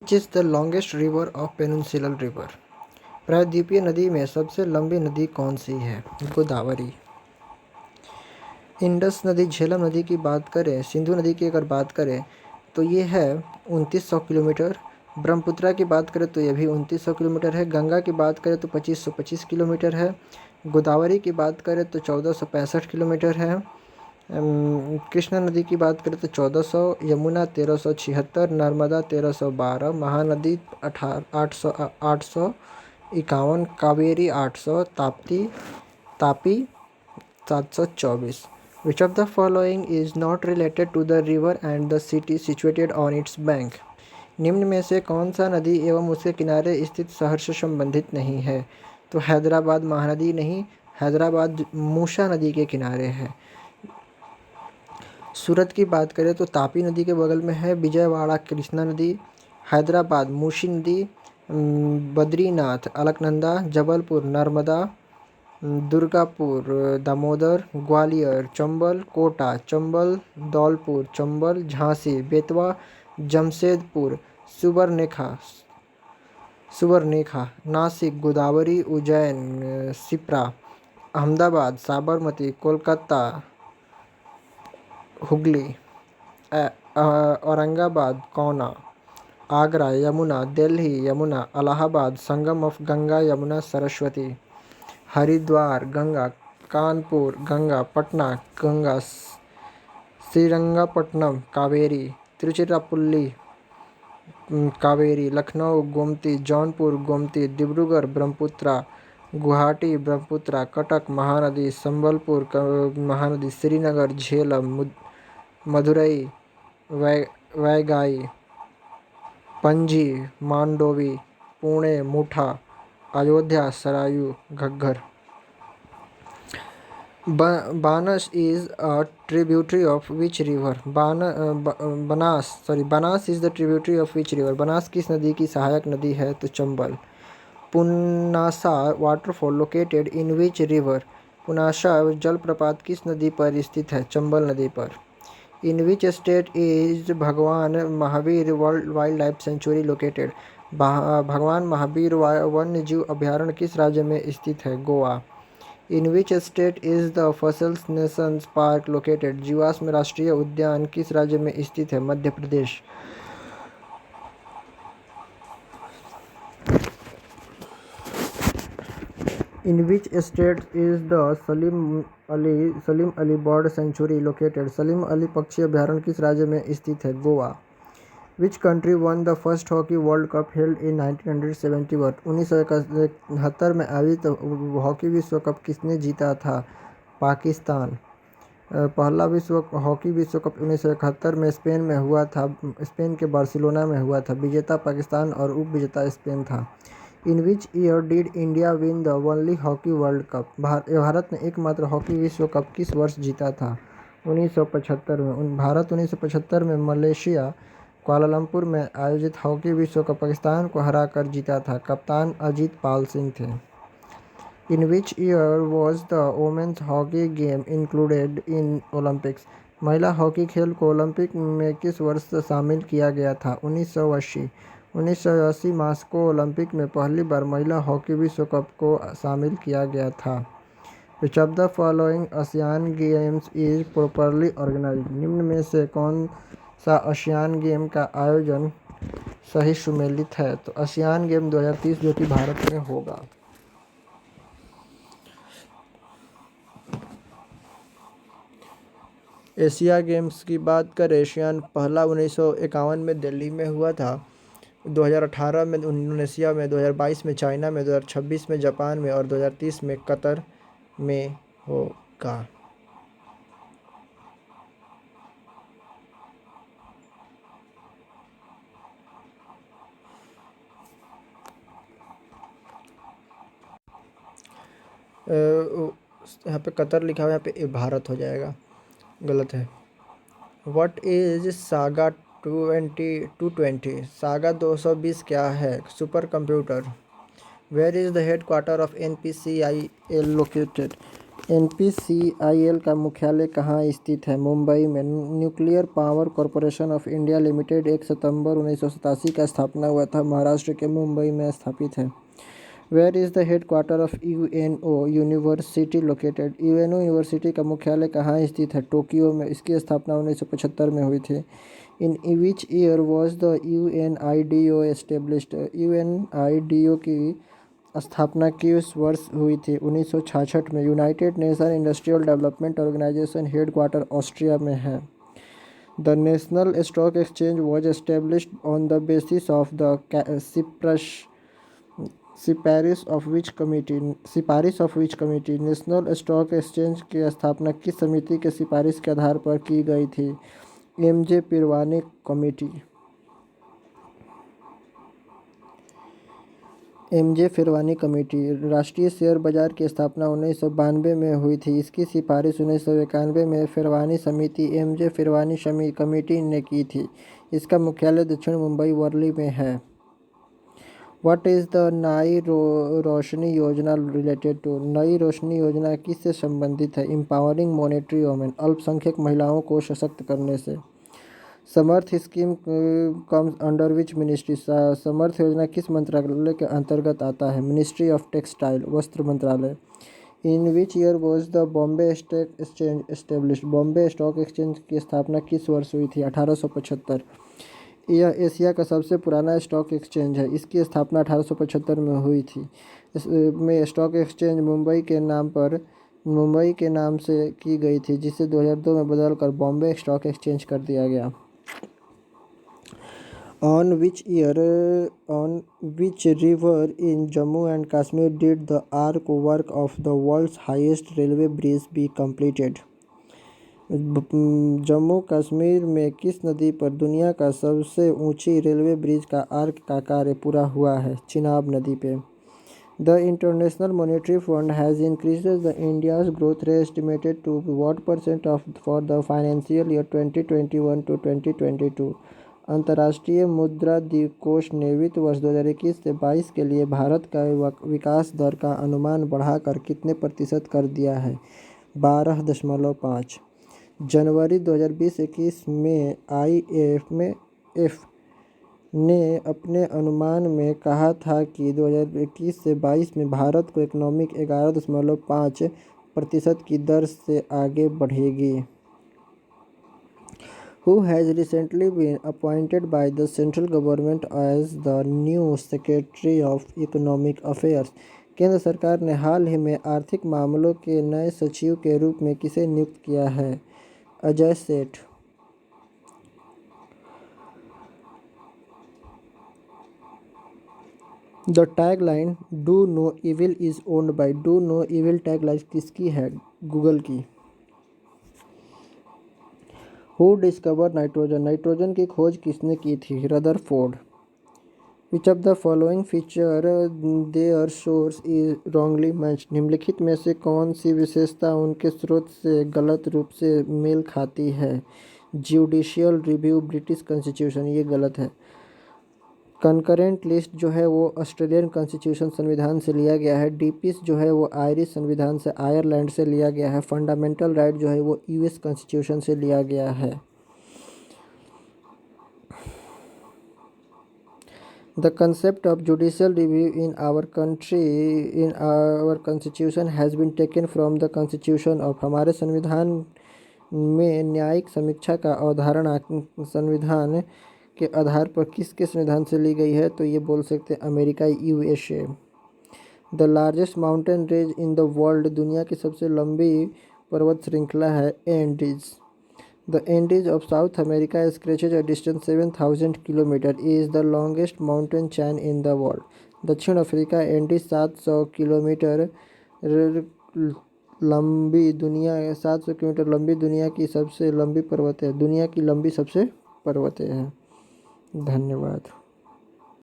Which is the longest river of peninsular river. प्रायद्वीपीय नदी में सबसे लंबी नदी कौन सी है? गोदावरी। इंडस नदी, झेलम नदी की बात करें, सिंधु नदी की अगर बात करें तो ये है 2900 किलोमीटर। ब्रह्मपुत्रा की बात करें तो ये भी 2900 किलोमीटर है। गंगा की बात करें तो 2525 किलोमीटर है। गोदावरी की बात करें तो 1465 किलोमीटर है। कृष्णा नदी की बात करें तो 1400, Yamuna 1376, Narmada 1312, Mahanadi 851, Kaveri 800, Tapi 724। Which of the following is not related to the river and the city situated on its bank? निम्न में से कौन सा नदी एवं उसके किनारे स्थित शहर से संबंधित नहीं है? तो हैदराबाद महानदी नहीं, हैदराबाद मूसा नदी के किनारे है। सूरत की बात करें तो तापी नदी के बगल में है। विजयवाड़ा कृष्णा नदी, हैदराबाद मूसी नदी, बद्रीनाथ अलकनंदा, जबलपुर नर्मदा, दुर्गापुर दामोदर, ग्वालियर चंबल, कोटा चंबल, धौलपुर चंबल, झांसी बेतवा, जमशेदपुर सुबर्णरेखा, नासिक गोदावरी, उज्जैन शिप्रा, अहमदाबाद साबरमती, कोलकाता हुगली, औरंगाबाद कोना, आगरा यमुना, दिल्ली यमुना, इलाहाबाद संगम of Ganga Yamuna Saraswati, Haridwar Ganga, Kanpur Ganga, Patna Ganga, Srirangapatna Kaveri, Tiruchirappalli Kaveri, Lucknow Gomti, Jaunpur Gomti, Dibrugarh Brahmaputra, Guwahati Brahmaputra, Cuttack Mahanadi, Sambalpur Mahanadi, Srinagar Jhelum, Madurai Vaigai, Panaji Mandovi, Pune Mutha, Ayodhya Sarayu Ghaggar. बानस is a tributary of which river? Banas is the tributary of which river? Banas किस नदी की सहायक नदी है? तो Chambal. Punasa waterfall located in which river? Punasa जलप्रपात किस नदी पर स्थित है? चंबल नदी पर। इन विच स्टेट इज भगवान Mahavir world wild life sanctuary located? भगवान महावीर वन्य जीव अभयारण्य किस राज्य में स्थित है? Goa. In which state is the fossils nations park located? जीवाश्म राष्ट्रीय उद्यान किस राज्य में स्थित है? Madhya Pradesh. In which state is the Salim Ali bird sanctuary located? Salim Ali पक्षी अभयारण्य किस राज्य में स्थित है? Goa. Which country won the first hockey world cup held in 1971? 1971 में आयोजित हॉकी विश्व कप किसने जीता था? पाकिस्तान। पहला हॉकी विश्व कप 1971 में स्पेन में हुआ था। स्पेन के बार्सिलोना में हुआ था। विजेता पाकिस्तान और उप विजेता स्पेन था। In which year did India win the only hockey world cup? Bharat ने एकमात्र हॉकी विश्व कप किस वर्ष जीता था? 1975 में। भारत 1975 में मलेशिया कुआलालंपुर में आयोजित हॉकी विश्व कप पाकिस्तान को हराकर जीता था। कप्तान अजीत पाल सिंह थे। In which year was the women's hockey game included in Olympics? महिला हॉकी खेल को ओलंपिक में किस वर्ष शामिल किया गया था? 1980। 1980 मास्को ओलंपिक में पहली बार महिला हॉकी विश्व कप को शामिल किया गया था। Which of the following ASEAN games is properly organised? निम्न में से कौन सा आसियान गेम का आयोजन सही सुमेलित है? तो आसियान गेम 2030 जो कि भारत में होगा। एशिया गेम्स की बात करें, एशियान पहला 1951 में दिल्ली में हुआ था। 2018 में इंडोनेशिया में, 2022 में चाइना में, 2026 में जापान में और 2030 में कतर में होगा। यहाँ पे कतर लिखा हुआ है, यहाँ पे भारत हो जाएगा, गलत है। What is saga 220? सागा 220 क्या है? Super computer. Where is the head quarter of NPCIL located? NPCIL का मुख्यालय कहाँ स्थित है? मुंबई में। Nuclear power corporation of India limited 1 सितंबर 1987 का स्थापना हुआ था। महाराष्ट्र के मुंबई में स्थापित है। Where is the headquarter of UNO university located? UNO university का मुख्यालय कहाँ स्थित है? टोक्यो में। इसकी स्थापना 1975 में हुई थी। In which year was the UNIDO established? UNIDO की स्थापना किस वर्ष हुई थी? 1966 में। United Nation Industrial Development Organization headquarter Austria में है। The National Stock Exchange was established on the basis of the सिफारिश of which committee? National Stock Exchange की स्थापना किस समिति के सिफारिश के आधार पर की गई थी? MJ Pherwani committee. MJ Pherwani committee. राष्ट्रीय शेयर बाजार की स्थापना 1992 में हुई थी। इसकी सिफारिश 1991 में फिरवानी समिति MJ फिरवानी कमेटी ने की थी। इसका मुख्यालय दक्षिण मुंबई वर्ली में है। What is the Nai Roshni योजना रिलेटेड टू? नई रोशनी योजना किससे संबंधित है? एम्पावरिंग मॉनेटरी वोमेन, अल्पसंख्यक महिलाओं को सशक्त करने से। Samarth scheme comes under which ministry? Samarth योजना किस मंत्रालय के अंतर्गत आता है? मिनिस्ट्री ऑफ टेक्सटाइल, वस्त्र मंत्रालय। In which year was the Bombay Stock Exchange established? Bombay Stock Exchange की स्थापना किस वर्ष हुई थी? 1875। यह एशिया का सबसे पुराना स्टॉक एक्सचेंज है। इसकी स्थापना 1875 में हुई थी। इसमें स्टॉक एक्सचेंज मुंबई के नाम से की गई थी, जिसे 2002 में बदलकर बॉम्बे स्टॉक एक्सचेंज कर दिया गया। On which river in Jammu and Kashmir did the arc work of the world's highest railway bridge be completed? Jammu Kashmir में किस नदी पर दुनिया का सबसे ऊंची रेलवे ब्रिज का आर्क का कार्य पूरा हुआ है? चिनाब नदी पे। The international monetary fund has increased the India's growth rate estimated to what % for the financial year 2021 to 2022? अंतर्राष्ट्रीय मुद्रा कोष ने वित्त वर्ष 2021 से 22 के लिए भारत का विकास दर का अनुमान बढ़ाकर कितने प्रतिशत कर दिया है? 12.5। जनवरी 2020-21 में IMF ने अपने अनुमान में कहा था कि 2021 से 22 में भारत को इकोनॉमिक 11.5% की दर से आगे बढ़ेगी। Who has recently been appointed by the central government as the new Secretary of Economic Affairs? केंद्र सरकार ने हाल ही में आर्थिक मामलों के नए सचिव के रूप में किसे नियुक्त किया है? Ajay Seth. The tagline do no evil is owned by. Do no evil tagline किसकी है? गूगल की। Who discover nitrogen? नाइट्रोजन की खोज किसने की थी? Rutherford. Which of the following feature their source is wrongly matched? निम्नलिखित में से कौन सी विशेषता उनके स्रोत से गलत रूप से मेल खाती है? जुडिशियल रिव्यू, ब्रिटिश कॉन्स्टिट्यूशन, ये गलत है। कंकरेंट लिस्ट जो है वो ऑस्ट्रेलियन कॉन्स्टिट्यूशन संविधान से लिया गया है। डीपीस जो है वो आयरिश संविधान से, आयरलैंड से लिया गया है। फंडामेंटल राइट जो है वो US कॉन्स्टिट्यूशन से लिया गया है। The concept of judicial review in our constitution has been taken from the constitution of। हमारे संविधान में न्यायिक समीक्षा का अवधारणा संविधान के आधार पर किसके संविधान से ली गई है? तो ये बोल सकते हैं America, USA। The largest mountain range in the world, दुनिया की सबसे लंबी पर्वत श्रृंखला है Andes. The Andes of South America stretches a distance 7,000 kilometre, is the longest mountain chain in the world। दक्षिण अफ्रीका एंडीज 700 किलोमीटर लंबी दुनिया की सबसे लंबी पर्वत है। दुनिया की लंबी सबसे पर्वतें हैं। धन्यवाद।